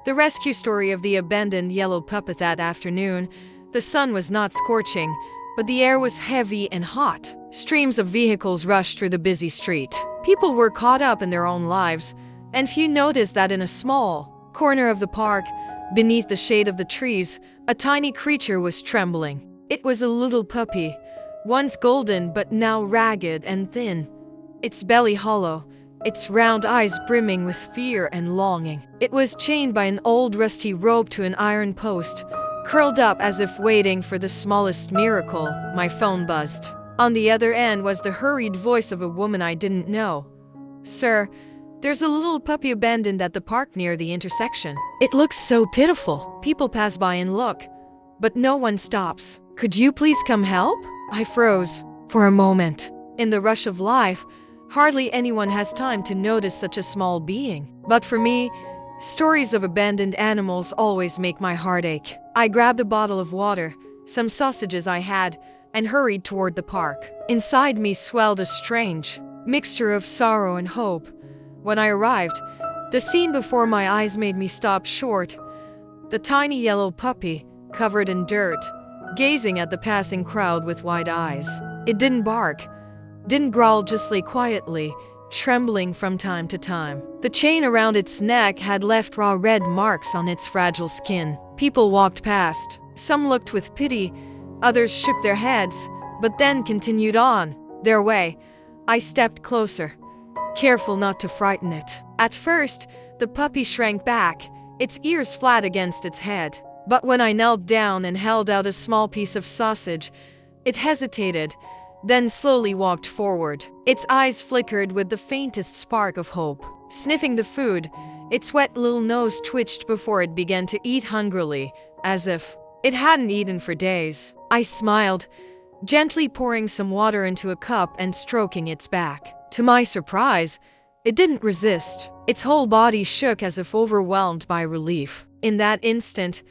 The rescue story of the abandoned yellow puppet. That afternoon, the sun was not scorching, but the air was heavy and hot. Streams of vehicles rushed through the busy street. People were caught up in their own lives, and few noticed that in a small corner of the park, beneath the shade of the trees, a tiny creature was trembling. It was a little puppy, once golden but now ragged and thin, its belly hollow, its round eyes brimming with fear and longing. It was chained by an old rusty rope to an iron post, curled up as if waiting for the smallest miracle. My phone buzzed. On the other end was the hurried voice of a woman I didn't know. "Sir, there's a little puppy abandoned at the park near the intersection. It looks so pitiful. People pass by and look, but no one stops. Could you please come help?" I froze. For a moment. In the rush of life, hardly anyone has time to notice such a small being. But for me, stories of abandoned animals always make my heart ache. I grabbed a bottle of water, some sausages I had, and hurried toward the park. Inside me swelled a strange mixture of sorrow and hope. When I arrived, the scene before my eyes made me stop short. The tiny yellow puppy, covered in dirt, gazing at the passing crowd with wide eyes. It didn't bark, didn't growl, just lay quietly, trembling from time to time. The chain around its neck had left raw red marks on its fragile skin. People walked past. Some looked with pity, others shook their heads, but then continued on their way. I stepped closer, careful not to frighten it. At first, the puppy shrank back, its ears flat against its head. But when I knelt down and held out a small piece of sausage, it hesitated, then slowly walked forward. Its eyes flickered with the faintest spark of hope. Sniffing the food, its wet little nose twitched before it began to eat hungrily, as if it hadn't eaten for days. I smiled, gently pouring some water into a cup and stroking its back. To my surprise, it didn't resist. Its whole body shook as if overwhelmed by relief. In that instant,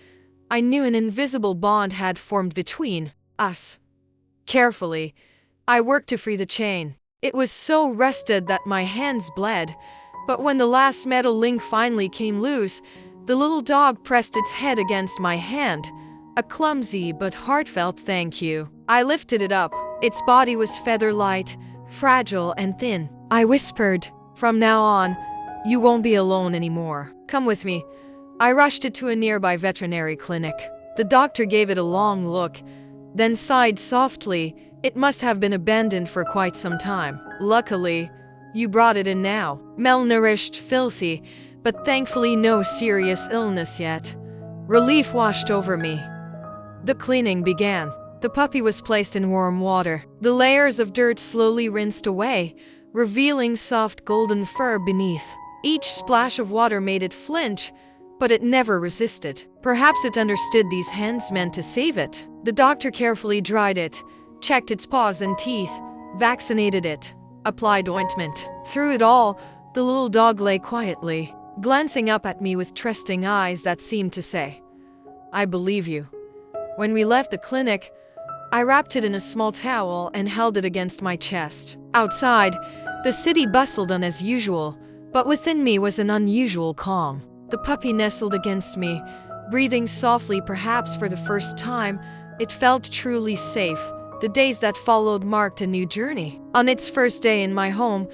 I knew an invisible bond had formed between us. Carefully, I worked to free the chain. It was so rusted that my hands bled, but when the last metal link finally came loose, the little dog pressed its head against my hand, a clumsy but heartfelt thank you. I lifted it up. Its body was feather-light, fragile and thin. I whispered, "From now on, you won't be alone anymore. Come with me." I rushed it to a nearby veterinary clinic. The doctor gave it a long look, then sighed softly. "It must have been abandoned for quite some time. Luckily, you brought it in now. Malnourished, filthy, but thankfully no serious illness yet." Relief washed over me. The cleaning began. The puppy was placed in warm water. The layers of dirt slowly rinsed away, revealing soft golden fur beneath. Each splash of water made it flinch, but it never resisted. Perhaps it understood these hands meant to save it. The doctor carefully dried it, checked its paws and teeth, vaccinated it, applied ointment. Through it all, the little dog lay quietly, glancing up at me with trusting eyes that seemed to say, "I believe you." When we left the clinic, I wrapped it in a small towel and held it against my chest. Outside, the city bustled on as usual, but within me was an unusual calm. The puppy nestled against me, breathing softly. Perhaps for the first time, it felt truly safe. The days that followed marked a new journey. On its first day in my home,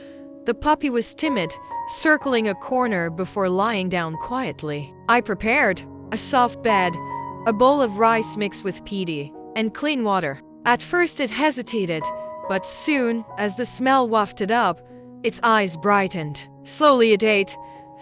the puppy was timid, circling a corner before lying down quietly. I prepared a soft bed, a bowl of rice mixed with pedia, and clean water. At first it hesitated, but soon, as the smell wafted up, its eyes brightened. Slowly it ate,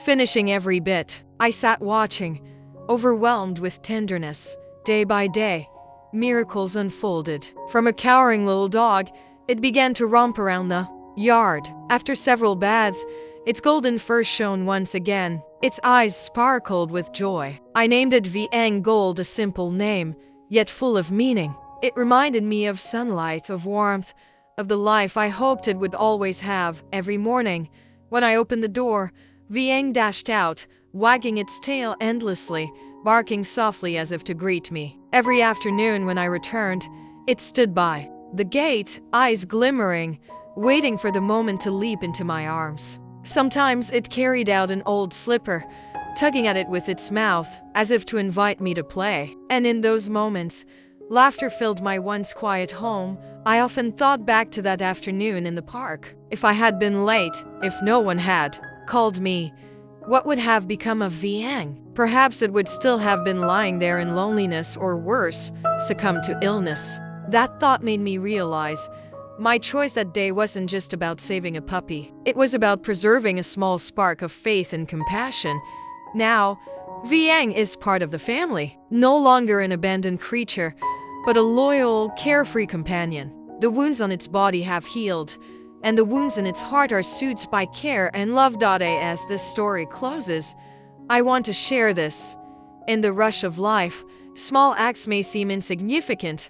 finishing every bit. I sat watching, overwhelmed with tenderness. Day by day, miracles unfolded. From a cowering little dog, it began to romp around the yard. After several baths, its golden fur shone once again. Its eyes sparkled with joy. I named it Vieng Gold, a simple name, yet full of meaning. It reminded me of sunlight, of warmth, of the life I hoped it would always have. Every morning, when I opened the door, Vieng dashed out, wagging its tail endlessly, barking softly as if to greet me. Every afternoon when I returned, it stood by the gate, eyes glimmering, waiting for the moment to leap into my arms. Sometimes it carried out an old slipper, tugging at it with its mouth, as if to invite me to play. And in those moments, laughter filled my once quiet home. I often thought back to that afternoon in the park. If I had been late, if no one had called me, what would have become of Vieng? Perhaps it would still have been lying there in loneliness, or worse, succumbed to illness. That thought made me realize my choice that day wasn't just about saving a puppy. It was about preserving a small spark of faith and compassion. Now, Vieng is part of the family, no longer an abandoned creature, but a loyal, carefree companion. The wounds on its body have healed, and the wounds in its heart are soothed by care and love. As this story closes, I want to share this. In the rush of life, small acts may seem insignificant,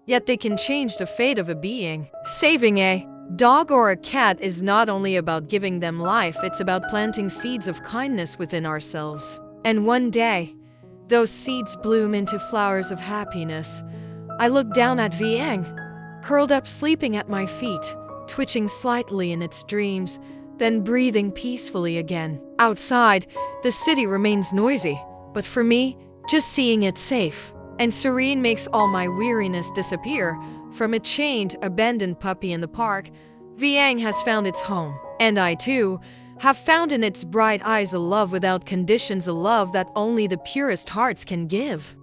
yet they can change the fate of a being. Saving a dog or a cat is not only about giving them life, it's about planting seeds of kindness within ourselves. And one day, those seeds bloom into flowers of happiness. I look down at Vieng, curled up sleeping at my feet, twitching slightly in its dreams, then breathing peacefully again. Outside, the city remains noisy, but for me, just seeing it safe and serene makes all my weariness disappear. From a chained, abandoned puppy in the park, Vieng has found its home. And I too have found in its bright eyes a love without conditions, a love that only the purest hearts can give.